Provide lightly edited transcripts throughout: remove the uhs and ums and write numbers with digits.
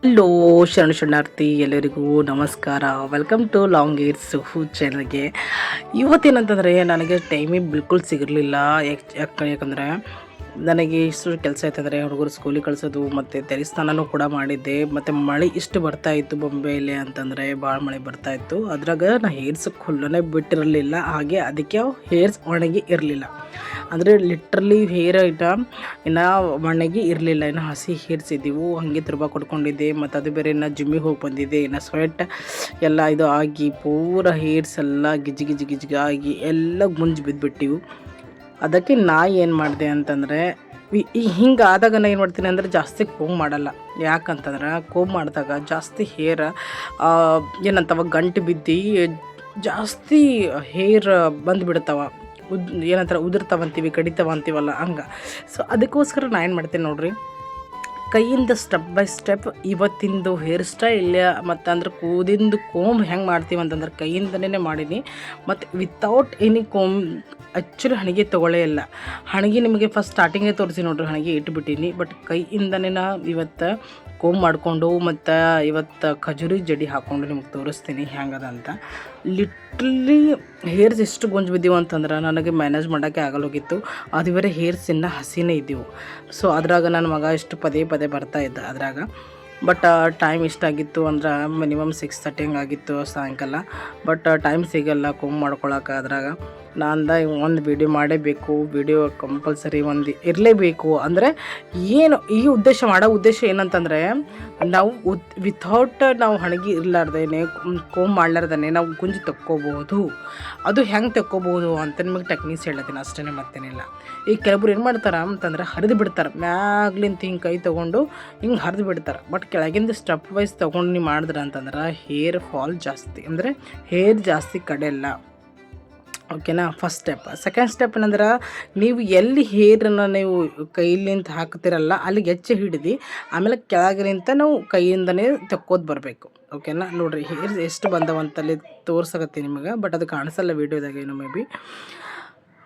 Hello ಶರಣಾರ್ಥಿ ಎಲ್ಲರಿಗೂ ನಮಸ್ಕಾರ. ವೆಲ್ಕಮ್ ಟು ಲಾಂಗ್ ಏರ್ ಸುಹು ಚಾನಲ್ಗೆ. ಇವತ್ತೇನಂತಂದರೆ ನನಗೆ ಟೈಮಿಗೆ ಬಿಲ್ಕುಲ್ ಸಿಗಿರಲಿಲ್ಲ. ಯಾಕಂದರೆ ನನಗೆ ಇಷ್ಟು ಕೆಲಸ ಆಯ್ತಂದರೆ ಹುಡುಗರು ಸ್ಕೂಲಿಗೆ ಕಳಿಸೋದು ಮತ್ತು ದೇವಸ್ಥಾನನೂ ಕೂಡ ಮಾಡಿದ್ದೆ. ಮತ್ತು ಮಳೆ ಇಷ್ಟು ಬರ್ತಾಯಿತ್ತು ಬೊಂಬೆಯಲ್ಲಿ ಅಂತಂದರೆ ಭಾಳ ಮಳೆ ಬರ್ತಾಯಿತ್ತು. ಅದ್ರಾಗ ನಾನು ಹೇರ್ಸ್ ಹುಲ್ಲನೇ ಬಿಟ್ಟಿರಲಿಲ್ಲ, ಹಾಗೆ ಅದಕ್ಕೆ ಹೇರ್ಸ್ ಒಣಗಿ ಇರಲಿಲ್ಲ. ಅಂದರೆ ಲಿಟ್ರಲಿ ಹೇರ್ ಇನ್ನು ಒಣಗಿ ಇರಲಿಲ್ಲ, ಇನ್ನು ಹಸಿ ಹೇರ್ಸ್ ಇದ್ದೀವು. ಹಾಗೆ ತುರ್ಬಾ ಕೊಟ್ಕೊಂಡಿದ್ದೆ. ಮತ್ತು ಅದು ಬೇರೆ ಇನ್ನು ಜಿಮ್ಮಿಗೆ ಹೋಗಿ ಬಂದಿದ್ದೆ. ಇನ್ನು ಸ್ವೆಟ್ ಎಲ್ಲ ಇದು ಆಗಿ ಪೂರ ಹೇರ್ಸ್ ಎಲ್ಲ ಗಿಜಿ ಗಿಜಿ ಗಿಜಿಗಾಗಿ ಎಲ್ಲ ಗುಂಜು ಬಿದ್ದುಬಿಟ್ಟಿವು. ಅದಕ್ಕೆ ನಾ ಏನು ಮಾಡಿದೆ ಅಂತಂದರೆ ಹಿಂಗೆ ಆದಾಗ ನಾನು ಏನು ಮಾಡ್ತೀನಿ ಅಂದರೆ ಜಾಸ್ತಿ ಕೋಮ್ ಮಾಡಲ್ಲ. ಯಾಕಂತಂದ್ರೆ ಕೋಮ್ ಮಾಡಿದಾಗ ಜಾಸ್ತಿ ಹೇರ್ ಏನಂತವ ಗಂಟು ಬಿದ್ದು ಜಾಸ್ತಿ ಹೇರ್ ಬಂದುಬಿಡ್ತಾವ, ಏನಂತಾರೆ ಉದುರ್ತಾವಂತೀವಿ, ಕಡಿತಾವ ಅಂತೀವಲ್ಲ ಹಂಗೆ. ಸೊ ಅದಕ್ಕೋಸ್ಕರ ನಾನು ಏನು ಮಾಡ್ತೀನಿ ನೋಡ್ರಿ, ಕೈಯಿಂದ ಸ್ಟೆಪ್ ಬೈ ಸ್ಟೆಪ್ ಇವತ್ತಿಂದು ಹೇರ್ ಸ್ಟೈಲ್ ಮತ್ತು ಅಂದ್ರೆ ಕೂದಿಂದು ಕೋಮ್ ಹೆಂಗೆ ಮಾಡ್ತೀವಿ ಅಂತಂದ್ರೆ ಕೈಯಿಂದನೇ ಮಾಡೀನಿ. ಮತ್ತು ವಿತೌಟ್ ಎನಿ ಕೋಮ್ ಆ್ಯಕ್ಚುಲಿ ಹಣಿಗೆ ತೊಗೊಳ್ಳೇ ಇಲ್ಲ. ಹಣಿಗೆ ನಿಮಗೆ ಫಸ್ಟ್ ಸ್ಟಾರ್ಟಿಂಗೇ ತೋರಿಸಿ ನೋಡ್ರಿ, ಹಣಿಗೆ ಇಟ್ಬಿಟ್ಟೀನಿ. ಬಟ್ ಕೈಯಿಂದನೇ ಇವತ್ತು ಕೋಮ್ ಮಾಡಿಕೊಂಡು ಮತ್ತು ಇವತ್ತು ಖಜೂರಿ ಜಡಿ ಹಾಕ್ಕೊಂಡು ನಿಮ್ಗೆ ತೋರಿಸ್ತೀನಿ ಹೆಂಗದ ಅಂತ. ಲಿಟ್ರಲಿ ಹೇರ್ಸ್ ಎಷ್ಟು ಗುಂಜು ಬಿದ್ದೀವಿ ಅಂತಂದ್ರೆ ನನಗೆ ಮ್ಯಾನೇಜ್ ಮಾಡೋಕ್ಕೆ ಆಗಲ್ಲೋಗಿತ್ತು. ಅದು ಬೇರೆ ಹೇರ್ಸ್ ಇನ್ನೂ ಹಸಿನೇ ಇದ್ದೀವು. ಸೊ ಅದ್ರಾಗ ನನ್ನ ಮಗ ಎಷ್ಟು ಪದೇ ಪದೇ ಬರ್ತಾಯಿದ್ದ ಅದ್ರಾಗ. ಬಟ್ ಟೈಮ್ ಇಷ್ಟಾಗಿತ್ತು ಅಂದ್ರೆ ಮಿನಿಮಮ್ 6:30 ಹಂಗಾಗಿತ್ತು ಸಾಯಂಕಾಲ. ಬಟ್ ಟೈಮ್ ಸಿಗಲ್ಲ ಕೋಮ್ ಮಾಡ್ಕೊಳಕ್ಕೆ. ಅದ್ರಾಗ ನಾನು ಒಂದು ವೀಡಿಯೋ ಮಾಡೇಬೇಕು, ವೀಡಿಯೋ ಕಂಪಲ್ಸರಿ ಒಂದು ಇರಲೇಬೇಕು. ಅಂದರೆ ಏನು ಈ ಮಾಡೋ ಉದ್ದೇಶ ಏನಂತಂದರೆ, ನಾವು ವಿಥೌಟ್ ನಾವು ಹಣಗಿ ಇರಲಾರ್ದೇನೆ ಕೋಮ್ ಮಾಡ್ಲಾರ್ದೇ ನಾವು ಗುಂಜು ತಕ್ಕೋಬೋದು. ಅದು ಹೆಂಗೆ ತಕ್ಕೋಬೋದು ಅಂತ ನಿಮಗೆ ಟೆಕ್ನಿಕ್ಸ್ ಹೇಳ್ತೀನಿ, ಅಷ್ಟೇ ಮತ್ತೇನಿಲ್ಲ. ಈಗ ಕೆಲವ್ರು ಏನು ಮಾಡ್ತಾರೆ ಅಂತಂದ್ರೆ ಹರಿದು ಬಿಡ್ತಾರೆ, ಮ್ಯಾಗ್ಲಿಂತ ಹಿಂಗೆ ಕೈ ತೊಗೊಂಡು ಹಿಂಗೆ ಹರಿದು ಬಿಡ್ತಾರೆ. ಬಟ್ ಕೆಳಗಿಂದ ಸ್ಟೆಪ್ ವೈಸ್ ತೊಗೊಂಡು ನೀವು ಮಾಡಿದ್ರೆ ಅಂತಂದ್ರೆ ಹೇರ್ ಫಾಲ್ ಜಾಸ್ತಿ, ಅಂದರೆ ಹೇರ್ ಜಾಸ್ತಿ ಕಡೆಯಲ್ಲ. ಓಕೆನಾ, ಫಸ್ಟ್ ಸ್ಟೆಪ್. ಸೆಕೆಂಡ್ ಸ್ಟೆಪ್ ಏನಂದ್ರೆ, ನೀವು ಎಲ್ಲಿ ಹೇರನ್ನು ನೀವು ಕೈಲಿಂತ ಹಾಕ್ತಿರಲ್ಲ ಅಲ್ಲಿಗೆ ಹೆಚ್ಚು ಹಿಡಿದು ಆಮೇಲೆ ಕೆಳಗಿನಿಂತ ನಾವು ಕೈಯಿಂದನೇ ತೆಕ್ಕೋದು ಬರಬೇಕು. ಓಕೆನಾ, ನೋಡಿರಿ ಹೇರ್ ಎಷ್ಟು ಬಂದವಂತಲ್ಲಿ ತೋರ್ಸಕತ್ತೀನಿ ನಿಮಗೆ, ಬಟ್ ಅದು ಕಾಣಿಸಲ್ಲ ವೀಡಿಯೋದಾಗ ಏನು ಮೇ ಬಿ.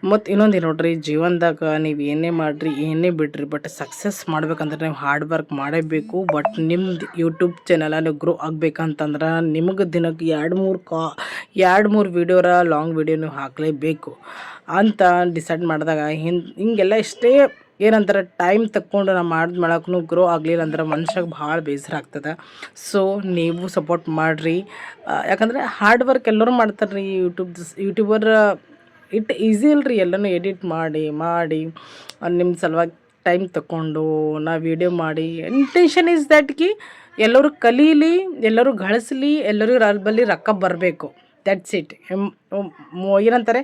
ಮತ್ತು ಇನ್ನೊಂದು ನೋಡ್ರಿ, ಜೀವನದಾಗ ನೀವು ಏನೇ ಮಾಡಿರಿ ಏನೇ ಬಿಡ್ರಿ, ಬಟ್ ಸಕ್ಸಸ್ ಮಾಡ್ಬೇಕಂದ್ರೆ ನೀವು ಹಾರ್ಡ್ ವರ್ಕ್ ಮಾಡೇಬೇಕು. ಬಟ್ ನಿಮ್ದು ಯೂಟ್ಯೂಬ್ ಚಾನಲ ನೀವು ಗ್ರೋ ಆಗ್ಬೇಕಂತಂದ್ರೆ ನಿಮಗೆ ದಿನಕ್ಕೆ 2-3 ವೀಡಿಯೋರ ಲಾಂಗ್ ವೀಡಿಯೋ ನೀವು ಹಾಕಲೇಬೇಕು ಅಂತ ಡಿಸೈಡ್ ಮಾಡಿದಾಗ ಹಿಂಗೆಲ್ಲ ಇಷ್ಟೇ ಏನಂತಾರೆ ಟೈಮ್ ತಕ್ಕೊಂಡು ನಾವು ಮಾಡಕ್ಕೂ ಗ್ರೋ ಆಗಲಿಲ್ಲ ಅಂದ್ರೆ ಮನುಷ್ಯಗೆ ಭಾಳ ಬೇಸರ ಆಗ್ತದೆ. ಸೊ ನೀವು ಸಪೋರ್ಟ್ ಮಾಡಿರಿ. ಯಾಕಂದರೆ ಹಾರ್ಡ್ ವರ್ಕ್ ಎಲ್ಲರೂ ಮಾಡ್ತಾರೆ ರೀ. ಯೂಟ್ಯೂಬರ್ ಈಸಿ ಇಲ್ರಿ, ಎಲ್ಲನೂ ಎಡಿಟ್ ಮಾಡಿ ನಿಮ್ಮ ಸಲುವಾಗಿ ಟೈಮ್ ತಗೊಂಡು ನಾ ವೀಡಿಯೋ ಮಾಡಿ. ಇಂಟೆನ್ಷನ್ ಈಸ್ ದ್ಯಾಟ್ ಎಲ್ಲರೂ ಕಲೀಲಿ, ಎಲ್ಲರೂ ಗಳಿಸ್ಲಿ, ಎಲ್ಲರೂ ಬಲ್ಲಿ ರೊಕ್ಕ ಬರಬೇಕು. That's it. ಏನಂತಾರೆ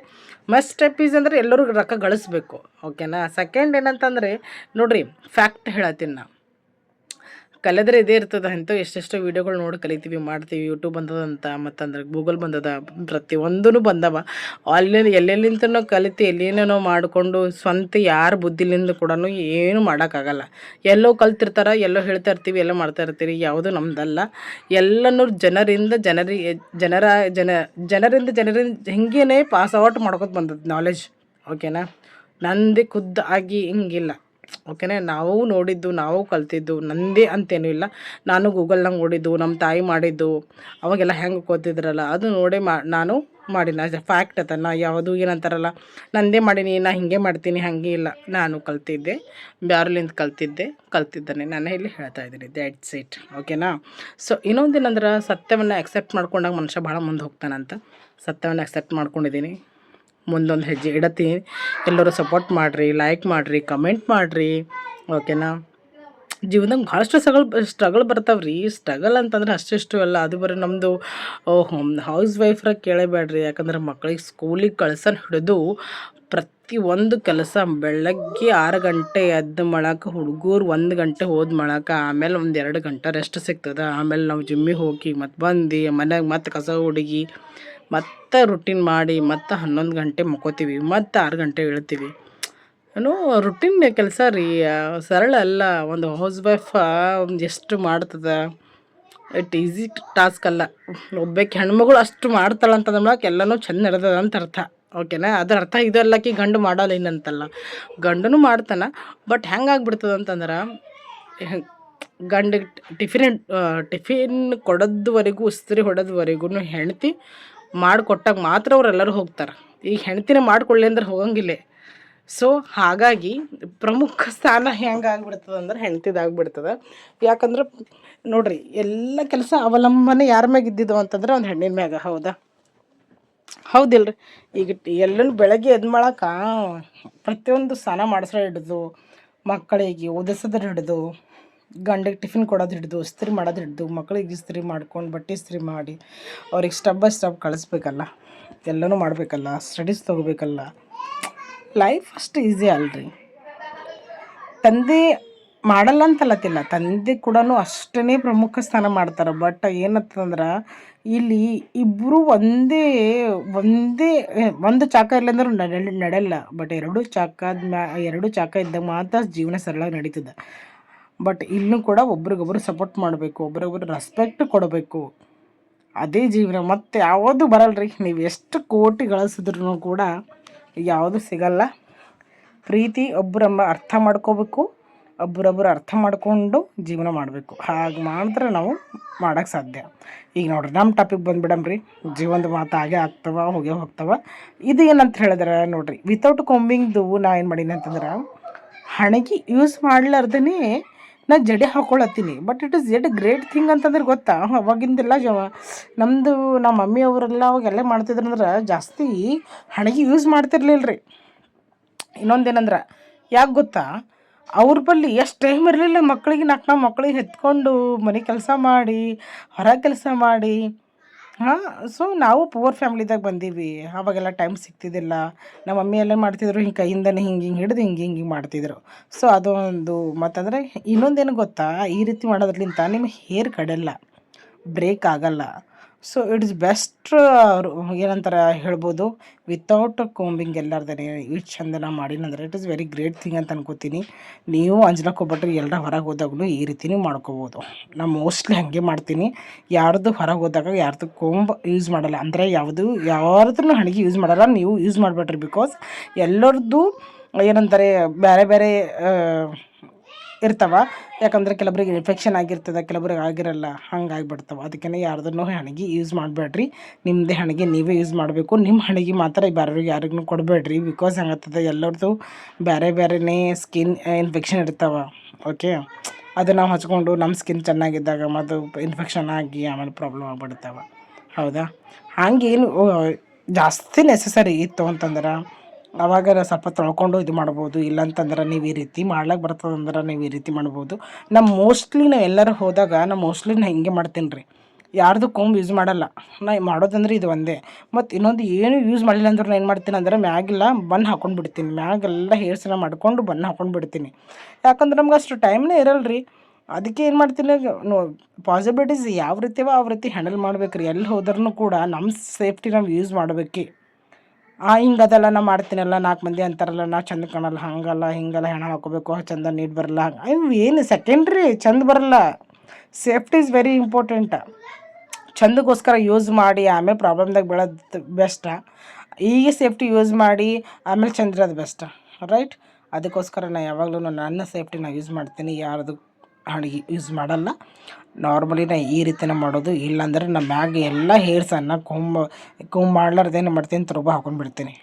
ಮಸ್ಟ್ ಸ್ಟೆಪ್ ಈಸ್ ಅಂದರೆ ಎಲ್ಲರೂ ರೊಕ್ಕ ಗಳಿಸ್ಬೇಕು. ಓಕೆನಾ. ಸೆಕೆಂಡ್ ಏನಂತಂದರೆ ನೋಡಿರಿ, ಫ್ಯಾಕ್ಟ್ ಹೇಳತ್ತೀನಿ ನಾ, ಕಲಿದ್ರೆ ಇದೇ ಇರ್ತದೆ. ಅಂತೂ ಎಷ್ಟೆಷ್ಟೋ ವೀಡಿಯೋಗಳು ನೋಡಿ ಕಲಿತೀವಿ, ಮಾಡ್ತೀವಿ. ಯೂಟ್ಯೂಬ್ ಬಂದದಂತ, ಮತ್ತಂದ್ರೆ ಗೂಗಲ್ ಬಂದದ, ಪ್ರತಿಯೊಂದೂ ಬಂದವ. ಎಲ್ಲೆಲ್ಲಿಂದ ಕಲಿತು ಎಲ್ಲಿನೇನೋ ಮಾಡಿಕೊಂಡು ಸ್ವಂತ ಯಾರ ಬುದ್ಧಿಲಿಂದ ಕೂಡ ಏನು ಮಾಡೋಕ್ಕಾಗಲ್ಲ. ಎಲ್ಲೋ ಕಲ್ತಿರ್ತಾರೆ, ಎಲ್ಲೋ ಹೇಳ್ತಾ ಇರ್ತೀವಿ, ಎಲ್ಲೋ ಮಾಡ್ತಾ ಇರ್ತೀವಿ. ಯಾವುದು ನಮ್ಮದಲ್ಲ. ಎಲ್ಲನೂ ಜನರಿಂದ ಹಿಂಗೇ ಪಾಸ್ ಔಟ್ ಮಾಡ್ಕೊತ ಬಂದದ್ದು ನಾಲೆಜ್. ಓಕೆನಾ. ನಂದೇ ಖುದ್ದಾಗಿ ಹಿಂಗಿಲ್ಲ. ಓಕೆನಾ. ನಾವು ನೋಡಿದ್ದು, ನಾವು ಕಲ್ತಿದ್ದು, ನಂದೇ ಅಂತೇನೂ ಇಲ್ಲ. ನಾನು ಗೂಗಲ್ನಾಗ ನೋಡಿದ್ದು, ನಮ್ಮ ತಾಯಿ ಮಾಡಿದ್ದು, ಅವಾಗೆಲ್ಲ ಹೆಂಗೆ ಕೂತಿದ್ರಲ್ಲ ಅದು ನೋಡಿ ನಾನು ಮಾಡಿನ ಫ್ಯಾಕ್ಟ್ ಅದ. ನಾ ಯಾವುದು ಏನಂತಾರಲ್ಲ ನಂದೇ ಮಾಡೀನಿ, ನಾ ಹಿಂಗೆ ಮಾಡ್ತೀನಿ ಹಂಗೆ ಇಲ್ಲ. ನಾನು ಕಲ್ತಿದ್ದೆ, ಬ್ಯಾರಲಿಂದ ಕಲ್ತಿದ್ದಾನೆ ನಾನು ಇಲ್ಲಿ ಹೇಳ್ತಾ ಇದ್ದೀನಿ. That's it. ಓಕೆನಾ. ಸೊ ಇನ್ನೊಂದೇನಂದ್ರೆ, ಸತ್ಯವನ್ನು ಅಕ್ಸೆಪ್ಟ್ ಮಾಡ್ಕೊಂಡಾಗ ಮನುಷ್ಯ ಭಾಳ ಮುಂದೆ ಹೋಗ್ತಾನಂತ. ಸತ್ಯವನ್ನು ಅಕ್ಸೆಪ್ಟ್ ಮಾಡ್ಕೊಂಡಿದ್ದೀನಿ, ಮುಂದೊಂದು ಹೆಜ್ಜೆ ಇಡತ್ತೀನಿ. ಎಲ್ಲರೂ ಸಪೋರ್ಟ್ ಮಾಡಿರಿ, ಲೈಕ್ ಮಾಡಿರಿ, ಕಮೆಂಟ್ ಮಾಡಿರಿ. ಓಕೆನಾ. ಜೀವನದಾಗ ಭಾಳಷ್ಟು ಸ್ಟ್ರಗಲ್ ಬರ್ತಾವ್ರಿ. ಸ್ಟ್ರಗಲ್ ಅಂತಂದ್ರೆ ಅಷ್ಟಿಷ್ಟು ಅಲ್ಲ, ಅದು ಬರೀ ನಮ್ಮದು ಹೌಸ್ ವೈಫ್ರಾಗ ಕೇಳಬೇಡ್ರಿ. ಯಾಕಂದ್ರೆ ಮಕ್ಕಳಿಗೆ ಸ್ಕೂಲಿಗೆ ಕಳ್ಸೋನ್ ಹಿಡಿದು ಪ್ರತಿಯೊಂದು ಕೆಲಸ ಬೆಳಗ್ಗೆ 6 ಗಂಟೆ ಎದ್ದು ಮಾಡಕ್ಕೆ, ಹುಡುಗರು 1 ಗಂಟೆ ಹೋದ್ ಮಾಡಕ್ಕೆ, ಆಮೇಲೆ ಒಂದು 2 ಗಂಟೆ ರೆಸ್ಟ್ ಸಿಗ್ತದೆ. ಆಮೇಲೆ ನಾವು ಜಿಮ್ಮಿಗೆ ಹೋಗಿ ಮತ್ತು ಬಂದು ಮನ್ಯಾಗ ಮತ್ತೆ ಕಸ ಹುಡುಗಿ ಮತ್ತು ರುಟೀನ್ ಮಾಡಿ ಮತ್ತು 11 ಗಂಟೆ ಮಕ್ಕೋತೀವಿ, ಮತ್ತು 6 ಗಂಟೆ ಏಳ್ತೀವಿ. ಏನೋ ರುಟೀನ್ ಕೆಲಸ ರೀ, ಸರಳ ಅಲ್ಲ. ಒಂದು ಹೌಸ್ ವೈಫ್ ಎಷ್ಟು ಮಾಡ್ತದೆ, ಇಟ್ ಈಸಿ ಟಾಸ್ಕ್ ಅಲ್ಲ. ಒಬ್ಬಾಕಿ ಹೆಣ್ಮಗಳು ಅಷ್ಟು ಮಾಡ್ತಾಳೆ ಅಂತಂದ್ರೆ ಎಲ್ಲನೂ ಚೆಂದ ನಡೆದದ ಅಂತ ಅರ್ಥ. ಓಕೆನಾ. ಅದರ ಅರ್ಥ ಇದೆಲ್ಲಕಿ ಗಂಡು ಮಾಡಲ್ಲ ಏನಂತಲ್ಲ, ಗಂಡನೂ ಮಾಡ್ತಾನೆ. ಬಟ್ ಹೆಂಗಾಗ್ಬಿಡ್ತದೆ ಅಂತಂದ್ರೆ ಗಂಡಿಗೆ ಟಿಫಿನ್ ಕೊಡೋದ್ವರೆಗೂ ಇಸ್ತ್ರಿ ಹೊಡೋದ್ವರೆಗೂ ಹೆಂಡ್ತಿ ಮಾಡಿಕೊಟ್ಟಾಗ ಮಾತ್ರ ಅವರೆಲ್ಲರೂ ಹೋಗ್ತಾರೆ. ಈಗ ಹೆಂಡ್ತಿನೇ ಮಾಡಿಕೊಳ್ಳಿ ಅಂದ್ರೆ ಹೋಗಂಗಿಲ್ಲ. ಸೊ ಹಾಗಾಗಿ ಪ್ರಮುಖ ಸ್ಥಾನ ಹೆಂಗಾಗ್ಬಿಡ್ತದೆ ಅಂದ್ರೆ ಹೆಂಡ್ತಿದಾಗ್ಬಿಡ್ತದೆ. ಯಾಕಂದ್ರೆ ನೋಡಿರಿ, ಎಲ್ಲ ಕೆಲಸ ಅವಲಂಬನೆ ಯಾರ ಮ್ಯಾಗ ಇದ್ದಿದ್ದು ಅಂತಂದ್ರೆ ಒಂದು ಹೆಣ್ಣಿನ ಮ್ಯಾಗ. ಹೌದಾ? ಹೌದಿಲ್ರಿ? ಈಗ ಎಲ್ಲೂ ಬೆಳಗ್ಗೆ ಎದ್ದು ಮಾಡಕ್ಕೆ ಪ್ರತಿಯೊಂದು ಸ್ನಾನ ಮಾಡಿಸೋ ಹಿಡಿದು, ಮಕ್ಕಳಿಗೆ ಓದಿಸೋದ್ರ ಹಿಡಿದು, ಗಂಡಿಗೆ ಟಿಫಿನ್ ಕೊಡೋದು ಹಿಡಿದು, ಇಸ್ತ್ರಿ ಮಾಡೋದು ಹಿಡಿದು, ಮಕ್ಕಳಿಗೆ ಇಸ್ತ್ರಿ ಮಾಡ್ಕೊಂಡು ಬಟ್ಟೆ ಇಸ್ತ್ರಿ ಮಾಡಿ ಅವ್ರಿಗೆ ಸ್ಟೆಪ್ ಬೈ ಸ್ಟೆಪ್ ಕಳಿಸ್ಬೇಕಲ್ಲ, ಎಲ್ಲನೂ ಮಾಡಬೇಕಲ್ಲ, ಸ್ಟಡೀಸ್ ತೊಗೋಬೇಕಲ್ಲ. ಲೈಫ್ ಅಷ್ಟು ಈಸಿ ಅಲ್ರಿ. ತಂದೆ ಮಾಡಲ್ಲ ಅಂತಲ್ಲತ್ತಿಲ್ಲ, ತಂದೆ ಕೂಡ ಅಷ್ಟೇ ಪ್ರಮುಖ ಸ್ಥಾನ ಮಾಡ್ತಾರೆ. ಬಟ್ ಏನಂತಂದ್ರೆ ಇಲ್ಲಿ ಇಬ್ಬರು ಒಂದೇ ಒಂದು ಚಾಕ ಇಲ್ಲಂದ್ರೆ ನಡೆಯಲ್ಲ. ಬಟ್ ಎರಡು ಚಾಕ ಇದ್ದಾಗ ಮಾತ್ರ ಜೀವನ ಸರಳಾಗಿ ನಡೀತದೆ. ಬಟ್ ಇಲ್ಲೂ ಕೂಡ ಒಬ್ರಿಗೊಬ್ರು ಸಪೋರ್ಟ್ ಮಾಡಬೇಕು, ಒಬ್ರಿಗೊಬ್ರು ರೆಸ್ಪೆಕ್ಟ್ ಕೊಡಬೇಕು. ಅದೇ ಜೀವನ. ಮತ್ತು ಯಾವುದು ಬರಲ್ರಿ. ನೀವು ಎಷ್ಟು ಕೋಟಿ ಗಳಿಸಿದ್ರೂ ಕೂಡ ಯಾವುದು ಸಿಗಲ್ಲ. ಪ್ರೀತಿ ಒಬ್ಬರಮ್ಮ ಅರ್ಥ ಮಾಡ್ಕೋಬೇಕು, ಒಬ್ಬರೊಬ್ಬರು ಅರ್ಥ ಮಾಡಿಕೊಂಡು ಜೀವನ ಮಾಡಬೇಕು. ಹಾಗೆ ಮಾಡಿದ್ರೆ ನಾವು ಮಾಡೋಕ್ಕೆ ಸಾಧ್ಯ. ಈಗ ನೋಡ್ರಿ, ನಮ್ಮ ಟಾಪಿಕ್ ಬಂದುಬಿಡಮ್ರಿ. ಜೀವನದ ಮಾತು ಹಾಗೆ ಆಗ್ತವೆ, ಹೋಗ್ತಾವೆ. ಇದು ಏನಂತ ಹೇಳಿದ್ರೆ ನೋಡಿರಿ, ವಿತೌಟ್ ಕೊಂಬಿಂಗ್ದು ನಾ ಏನು ಮಾಡೀನಿ ಅಂತಂದ್ರೆ, ಹಣೆಗೆ ಯೂಸ್ ಮಾಡ್ಲಾರ್ದೇ ನಾ ಜಡೆ ಹಾಕ್ಕೊಳತ್ತೀನಿ. But it is at great thing ಅಂತಂದ್ರೆ ಗೊತ್ತಾ? ಅವಾಗಿಂದೆಲ್ಲ ನಮ್ಮದು ನಮ್ಮ ಮಮ್ಮಿ ಅವರೆಲ್ಲ ಅವಾಗೆಲ್ಲ ಮಾಡ್ತಿದ್ರು ಅಂದ್ರೆ ಜಾಸ್ತಿ ಹಣೆಗೆ ಯೂಸ್ ಮಾಡ್ತಿರ್ಲಿಲ್ಲ ರೀ. ಇನ್ನೊಂದೇನಂದ್ರೆ ಯಾಕೆ ಗೊತ್ತಾ, ಅವ್ರ ಬಳಿ ಎಷ್ಟು ಟೈಮ್ ಇರಲಿಲ್ಲ ಮಕ್ಕಳಿಗೆ. ಮಕ್ಕಳಿಗೆ ಎತ್ಕೊಂಡು ಮನೆ ಕೆಲಸ ಮಾಡಿ, ಹೊರ ಕೆಲಸ ಮಾಡಿ. ಸೊ ನಾವು ಪುವರ್ ಫ್ಯಾಮ್ಲಿದಾಗ ಬಂದೀವಿ. ಅವಾಗೆಲ್ಲ ಟೈಮ್ ಸಿಗ್ತಿದ್ದಿಲ್ಲ. ನಮ್ಮ ಮಮ್ಮಿ ಎಲ್ಲ ಮಾಡ್ತಿದ್ರು, ಹಿಂಗೆ ಕೈಯಿಂದನೇ ಹಿಂಗೆ ಹಿಡಿದು ಹಿಂಗೆ ಮಾಡ್ತಿದ್ರು. ಸೊ ಅದೊಂದು. ಮತ್ತಂದರೆ ಇನ್ನೊಂದೇನು ಗೊತ್ತಾ, ಈ ರೀತಿ ಮಾಡೋದ್ರಲಿಂತ ನಿಮ್ಮ ಹೇರ್ ಕಡೆಲ್ಲ ಬ್ರೇಕ್ ಆಗಲ್ಲ. So it's best. ಅವರು ಏನಂತಾರೆ ಹೇಳ್ಬೋದು, ವಿತೌಟ್ ಕೋಂಬಿಂಗ್ ಎಲ್ಲಾರ್ದೇ ಇಷ್ಟು ಚಂದನ ಮಾಡಿನಂದ್ರೆ it is very great thing ಅಂತ ಅನ್ಕೋತೀನಿ. ನೀವು ಅಂಜಲಕ್ಕೆ ಹೋಗ್ಬಿಟ್ರೆ ಎಲ್ಲರ ಹೊರಗೆ ಹೋದಾಗಲೂ ಈ ರೀತಿನೂ ಮಾಡ್ಕೋಬೋದು. ನಾನು ಮೋಸ್ಟ್ಲಿ ಹಾಗೆ ಮಾಡ್ತೀನಿ. ಯಾರ್ದು ಹೊರಗೆ ಹೋದಾಗ ಯಾರ್ದು ಕೊಂಬ್ ಯೂಸ್ ಮಾಡಲ್ಲ, ಅಂದರೆ ಯಾರ್ದು ಹಣಿಗೆ ಯೂಸ್ ಮಾಡಲ್ಲ. ನೀವು ಯೂಸ್ ಮಾಡಿಬಿಟ್ರಿ. ಬಿಕಾಸ್ ಎಲ್ಲರದ್ದು ಏನಂತಾರೆ ಬೇರೆ ಬೇರೆ ಇರ್ತಾವೆ. ಯಾಕಂದರೆ ಕೆಲವ್ರಿಗೆ ಇನ್ಫೆಕ್ಷನ್ ಆಗಿರ್ತದೆ, ಕೆಲವ್ರಿಗೆ ಆಗಿರಲ್ಲ. ಹಂಗಾಗಿಬಿಡ್ತಾವೆ. ಅದಕ್ಕೆ ಯಾರ್ದನ್ನೂ ಹಣಿಗೆ ಯೂಸ್ ಮಾಡಬೇಡ್ರಿ. ನಿಮ್ಮದೇ ಹಣಿಗೆ ನೀವೇ ಯೂಸ್ ಮಾಡಬೇಕು. ನಿಮ್ಮ ಹಣಿಗೆ ಮಾತ್ರ ಬೇರೆಯವ್ರಿಗೆ ಯಾರಿಗೂ ಕೊಡಬೇಡ್ರಿ. ಬಿಕಾಸ್ ಹಂಗತ್ತದ ಎಲ್ಲರದ್ದು ಬೇರೆ ಬೇರೆಯೇ ಸ್ಕಿನ್ ಇನ್ಫೆಕ್ಷನ್ ಇರ್ತಾವೆ. ಓಕೆ, ಅದು ನಾವು ಹಚ್ಕೊಂಡು ನಮ್ಮ ಸ್ಕಿನ್ ಚೆನ್ನಾಗಿದ್ದಾಗ ಮತ್ತು ಇನ್ಫೆಕ್ಷನ್ ಆಗಿ ಆಮೇಲೆ ಪ್ರಾಬ್ಲಮ್ ಆಗಿಬಿಡ್ತಾವೆ. ಹೌದಾ? ಹಾಗೇನು ಜಾಸ್ತಿ ನೆಸಸರಿ ಇತ್ತು ಅಂತಂದ್ರೆ ಅವಾಗ ಸ್ವಲ್ಪ ತೊಳ್ಕೊಂಡು ಇದು ಮಾಡ್ಬೋದು. ಇಲ್ಲಂತಂದ್ರೆ ನೀವು ಈ ರೀತಿ ಮಾಡ್ಲಿಕ್ಕೆ ಬರ್ತದಂದ್ರೆ ನೀವು ಈ ರೀತಿ ಮಾಡ್ಬೋದು. ಮೋಸ್ಟ್ಲಿ ನಾವು ಎಲ್ಲರೂ ಹೋದಾಗ ನಾ ಹಿಂಗೆ ಮಾಡ್ತೀನಿ ರೀ. ಯಾರ್ದು ಕೊಂಬ್ ಯೂಸ್ ಮಾಡಲ್ಲ. ನಾ ಮಾಡೋದಂದ್ರೆ ಇದು ಒಂದೇ. ಮತ್ತು ಇನ್ನೊಂದು ಏನು ಯೂಸ್ ಮಾಡಲಿಲ್ಲ ಅಂದ್ರೆ ನಾನು ಏನು ಮಾಡ್ತೀನಿ ಅಂದ್ರೆ ಮ್ಯಾಗೆಲ್ಲ ಬನ್ ಹಾಕ್ಕೊಂಡು ಬಿಡ್ತೀನಿ. ಮ್ಯಾಗೆಲ್ಲ ಹೇರ್ಸನ್ನ ಮಾಡ್ಕೊಂಡು ಬನ್ ಹಾಕ್ಕೊಂಡು ಬಿಡ್ತೀನಿ. ಯಾಕಂದ್ರೆ ನಮ್ಗೆ ಅಷ್ಟು ಟೈಮ್ನೇ ಇರಲ್ಲ ರೀ. ಅದಕ್ಕೆ ಏನು ಮಾಡ್ತೀನಿ, ಪಾಸಿಬಿಲಿಟೀಸ್ ಯಾವ ರೀತಿಯವ ಆ ರೀತಿ ಹ್ಯಾಂಡಲ್ ಮಾಡ್ಬೇಕು ರೀ. ಎಲ್ಲಿ ಹೋದ್ರೂ ಕೂಡ ನಮ್ಮ ಸೇಫ್ಟಿ ನಾವು ಯೂಸ್ ಮಾಡಬೇಕು. ಹಿಂಗೆ ಅದೆಲ್ಲ ನಾ ಮಾಡ್ತೀನಲ್ಲ, 4 ಮಂದಿ ಅಂತಾರಲ್ಲ ನಾ ಚಂದ ಕಾಣಲ್ಲ, ಹಂಗಲ್ಲ ಹಿಂಗಲ್ಲ, ಹೆಣ ಹಾಕೋಬೇಕು, ಚಂದ ನೀಟ್ ಬರಲ್ಲ. ಏನು ಸೆಕೆಂಡ್ರಿ, ಚಂದ ಬರಲ್ಲ. Safety is very important. ಚಂದಕ್ಕೋಸ್ಕರ ಯೂಸ್ ಮಾಡಿ ಆಮೇಲೆ ಪ್ರಾಬ್ಲಮ್ದಾಗ ಬೀಳೋದು ಬೆಸ್ಟ. ಈಗ ಸೇಫ್ಟಿ ಯೂಸ್ ಮಾಡಿ ಆಮೇಲೆ ಚಂದ ಇರೋದು ಬೆಸ್ಟ, ರೈಟ್? ಅದಕ್ಕೋಸ್ಕರ ನಾನು ಯಾವಾಗಲೂ ನನ್ನ ಸೇಫ್ಟಿ ನಾನು ಯೂಸ್ ಮಾಡ್ತೀನಿ. ಯಾರ್ದು ಹಣಿಗೆ ಯೂಸ್ ಮಾಡಲ್ಲ. ನಾರ್ಮಲಿ ನಾನು ಈ ರೀತಿನೇ ಮಾಡೋದು. ಇಲ್ಲಾಂದ್ರೆ ನಮ್ಮ ಮ್ಯಾಗೆ ಎಲ್ಲ ಹೇರ್ಸನ್ನು ಕೊಂಬ್ ಮಾಡ್ಲಾರ್ದೇನು ಮಾಡ್ತೀನಿ, ತುರುಬ ಹಾಕೊಂಡು ಬಿಡ್ತೀನಿ.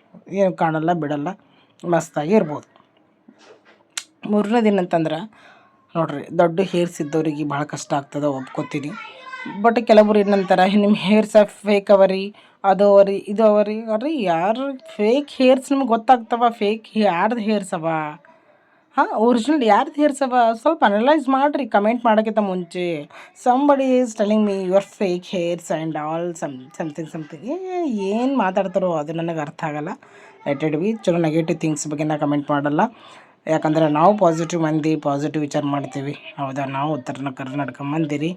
ಏನು ಕಾಣಲ್ಲ, ಬಿಡಲ್ಲ, ಮಸ್ತಾಗಿ ಇರ್ಬೋದು. ಮೂರನೇದು ಏನಂತಂದ್ರೆ ನೋಡಿರಿ, ದೊಡ್ಡ ಹೇರ್ಸ್ ಇದ್ದವ್ರಿಗೆ ಭಾಳ ಕಷ್ಟ ಆಗ್ತದೆ, ಒಪ್ಕೋತೀನಿ. ಬಟ್ ಕೆಲವ್ರು ಏನಂತಾರೆ, ನಿಮ್ಮ ಹೇರ್ಸ ಫೇಕ್ ಅವರಿ, ಅದು ಅವರಿ, ಇದು ಅವರಿ. ಅರಿ ಯಾರು ಫೇಕ್ ಹೇರ್ಸ್ ನಿಮ್ಗೆ ಗೊತ್ತಾಗ್ತವ? ಫೇಕ್ ಯಾರ್ದು ಹೇರ್ಸ್ ಅವ? ಒರಿಜಿನಲ್ ಯಾರ್ದು ಹೇರ್ಸ್ ಅವ? ಸ್ವಲ್ಪ ಅನಲೈಸ್ ಮಾಡಿರಿ ಕಮೆಂಟ್ ಮಾಡೋಕ್ಕಿಂತ ಮುಂಚೆ. Somebody is telling me your fake hairs and all something. ಏನು ಮಾತಾಡ್ತಾರೋ ಅದು ನನಗೆ ಅರ್ಥ ಆಗಲ್ಲ. Let B. ಚಲೋ ನೆಗೆಟಿವ್ ಥಿಂಗ್ಸ್ ಬಗ್ಗೆ ನಾ ಕಮೆಂಟ್ ಮಾಡಲ್ಲ. ಯಾಕಂದರೆ ನಾವು ಪಾಸಿಟಿವ್ ಮಂದಿ, ಪಾಸಿಟಿವ್ ವಿಚಾರ ಮಾಡ್ತೀವಿ. ಹೌದಾ? ನಾವು ಉತ್ತರ ಕರ್ನಾಟಕ ಮಂದಿರಿ.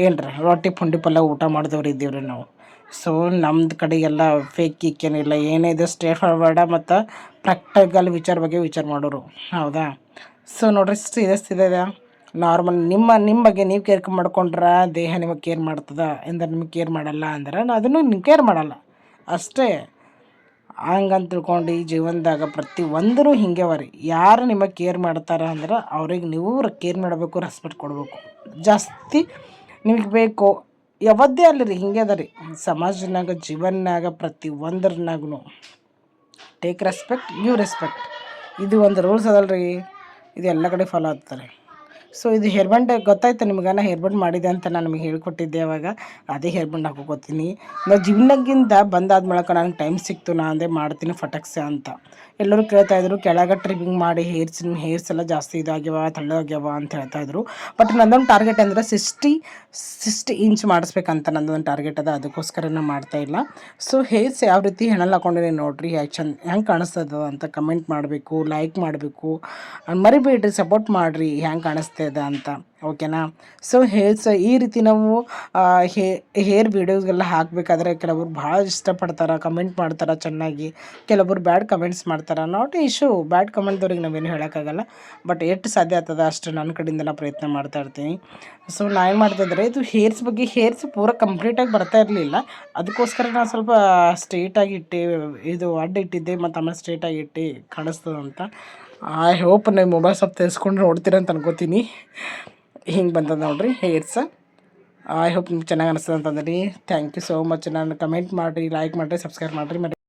ಏನ್ರಿ ರೊಟ್ಟಿ ಪುಂಡಿ ಪಲ್ಯ ಊಟ ಮಾಡಿದವ್ರು ಇದ್ದೀವ್ರಿ ನಾವು. ಸೊ ನಮ್ದು ಕಡೆಗೆಲ್ಲ ಫೇಕ್ ಏನಿಲ್ಲ, ಏನಿದೆ ಸ್ಟ್ರೇಟ್ ಫಾರ್ವರ್ಡ ಮತ್ತು ಪ್ರಾಕ್ಟಿಕಲ್ ವಿಚಾರ ಮಾಡೋರು. ಹೌದಾ? ಸೊ ನೋಡ್ರಿ, ಇದೆ ನಾರ್ಮಲ್. ನಿಮ್ಮ ಬಗ್ಗೆ ನೀವು ಕೇರ್ ಮಾಡ್ಕೊಂಡ್ರೆ ದೇಹ ನಿಮಗೆ ಕೇರ್ ಮಾಡ್ತದೆ. ಎಂದ್ರೆ ನಿಮಗೆ ಕೇರ್ ಮಾಡಲ್ಲ ಅಂದ್ರೆ ಅದನ್ನು ನೀವು ಕೇರ್ ಮಾಡಲ್ಲ ಅಷ್ಟೇ. ಹಂಗಂತ ತಿಳ್ಕೊಂಡು ಈ ಜೀವನದಾಗ ಪ್ರತಿ ಒಂದರೂ ಹಿಂಗೆ ಅವ ರೀ. ಯಾರು ನಿಮಗೆ ಕೇರ್ ಮಾಡ್ತಾರೆ ಅಂದ್ರೆ ಅವ್ರಿಗೆ ನೀವು ಕೇರ್ ಮಾಡಬೇಕು, ರೆಸ್ಪೆಕ್ಟ್ ಕೊಡಬೇಕು. ಜಾಸ್ತಿ ನಿಮಗೆ ಬೇಕು ಯಾವದ್ದೇ ಅಲ್ಲ ರೀ, ಹಿಂಗೆ ಅದ ರೀ ಸಮಾಜನಾಗ, ಜೀವನನಾಗ, ಪ್ರತಿ ಒಂದ್ರನಾಗೂ ಟೇಕ್ ರೆಸ್ಪೆಕ್ಟ್, ಗಿವ್ ರೆಸ್ಪೆಕ್ಟ್. ಇದು ಒಂದು ರೂಲ್ಸ್ ಅದಲ್ಲ ರೀ, ಇದು ಎಲ್ಲ ಕಡೆ ಫಾಲೋ ಆಗ್ತಾರೆ. ಸೊ ಇದು ಹೇರ್ ಬ್ಯಾಂಡ್ ಗೊತ್ತಾಯ್ತು ನಿಮ್ಗೆ, ನಾ ಹೇರ್ ಬ್ಯಾಂಡ್ ಮಾಡಿದೆ ಅಂತ ನಾನು ನಿಮಗೆ ಹೇಳ್ಕೊಟ್ಟಿದ್ದೆ ಅವಾಗ. ಅದೇ ಹೇರ್ ಬ್ಯಾಂಡ್ ಹಾಕೋತೀನಿ. ನಾವು ಜೀವನಕ್ಕಿಂತ ಬಂದಾದ ಮೂಲಕ ನನಗೆ ಟೈಮ್ ಸಿಕ್ತು, ನಾನು ಅದೇ ಮಾಡ್ತೀನಿ ಫಟಕ್ಸೆ ಅಂತ. ಎಲ್ಲರೂ ಕೇಳ್ತಾಯಿದ್ರು ಕೆಳಗೆ ಟ್ರಿಮ್ಮಿಂಗ್ ಮಾಡಿ ಹೇರ್ಸ್ ಎಲ್ಲ ಜಾಸ್ತಿ ಇದಾಗ್ಯಾವ, ತೆಳ್ಳಗಾಗ್ಯಾವ ಅಂತ ಹೇಳ್ತಾಯಿದ್ರು. ಬಟ್ ನನ್ನೊಂದು ಟಾರ್ಗೆಟ್ ಅಂದರೆ 60 ಇಂಚ್ ಮಾಡಿಸ್ಬೇಕಂತ ನನ್ನೊಂದು ಟಾರ್ಗೆಟ್ ಅದ. ಅದಕ್ಕೋಸ್ಕರ ನಾನು ಮಾಡ್ತಾಯಿಲ್ಲ. ಸೊ ಹೇರ್ಸ್ ಯಾವ ರೀತಿ ಹೆಣಲ್ಲಿ ಹಾಕೊಂಡಿನಿ ನೋಡಿರಿ, ಹೆಂಗೆ ಕಾಣಿಸ್ತದ ಅಂತ ಕಮೆಂಟ್ ಮಾಡಬೇಕು, ಲೈಕ್ ಮಾಡಬೇಕು, ಮರಿಬೇಡ್ರಿ, ಸಪೋರ್ಟ್ ಮಾಡಿರಿ ಹೆಂಗೆ ಕಾಣಿಸ್ತದ ಅಂತ, ಓಕೆನಾ. ಸೊ ಹೇರ್ಸ್ ಈ ರೀತಿ ನಾವು ಹೇರ್ ವೀಡಿಯೋಸ್ಗೆಲ್ಲ ಹಾಕಬೇಕಾದ್ರೆ ಕೆಲವರು ಭಾಳ ಇಷ್ಟಪಡ್ತಾರೆ, ಕಮೆಂಟ್ ಮಾಡ್ತಾರೆ ಚೆನ್ನಾಗಿ. ಕೆಲವರು ಬ್ಯಾಡ್ ಕಮೆಂಟ್ಸ್ ಮಾಡ್ತಾರೆ. ನಾಟ್ ಇಶ್ಯೂ, ಬ್ಯಾಡ್ ಕಮೆಂಟ್ದವ್ರಿಗೆ ನಾವೇನು ಹೇಳೋಕ್ಕಾಗಲ್ಲ. ಬಟ್ ಎಷ್ಟು ಸಾಧ್ಯ ಆಗ್ತದೆ ಅಷ್ಟು ನನ್ನ ಕಡೆಯಿಂದ ನಾನು ಪ್ರಯತ್ನ ಮಾಡ್ತಾ ಇರ್ತೀನಿ. ಸೊ ನಾನು ಏನು ಮಾಡ್ತಾಯಿದ್ರೆ ಇದು ಹೇರ್ಸ್ ಬಗ್ಗೆ, ಹೇರ್ಸ್ ಪೂರ ಕಂಪ್ಲೀಟಾಗಿ ಬರ್ತಾ ಇರಲಿಲ್ಲ. ಅದಕ್ಕೋಸ್ಕರ ನಾನು ಸ್ವಲ್ಪ ಸ್ಟ್ರೇಟಾಗಿ ಇಟ್ಟು, ಇದು ಅಡ್ಡ ಇಟ್ಟಿದ್ದೆ, ಮತ್ತು ಆಮೇಲೆ ಸ್ಟ್ರೇಟಾಗಿ ಇಟ್ಟು ಕಾಣಿಸ್ತದಂತ. ಐ ಹೋಪ್ ನೀವು ಮೊಬೈಲ್ ಸ್ವಲ್ಪ ತೆಗೆಸ್ಕೊಂಡು ನೋಡ್ತೀರ ಅಂತ ಅನ್ಕೋತೀನಿ. ಹಿಂಗೆ ಬಂದದ ನೋಡಿರಿ ಹೇರ್ಸ್. ಐ ಹೋಪ್ ನಿಮ್ಗೆ ಚೆನ್ನಾಗಿ ಅನಿಸ್ತದೆ ಅಂತಂದ್ರಿ. Thank you so much. ನಾನು ಕಮೆಂಟ್ ಮಾಡಿರಿ, ಲೈಕ್ ಮಾಡಿರಿ, ಸಬ್ಸ್ಕ್ರೈಬ್ ಮಾಡಿರಿ.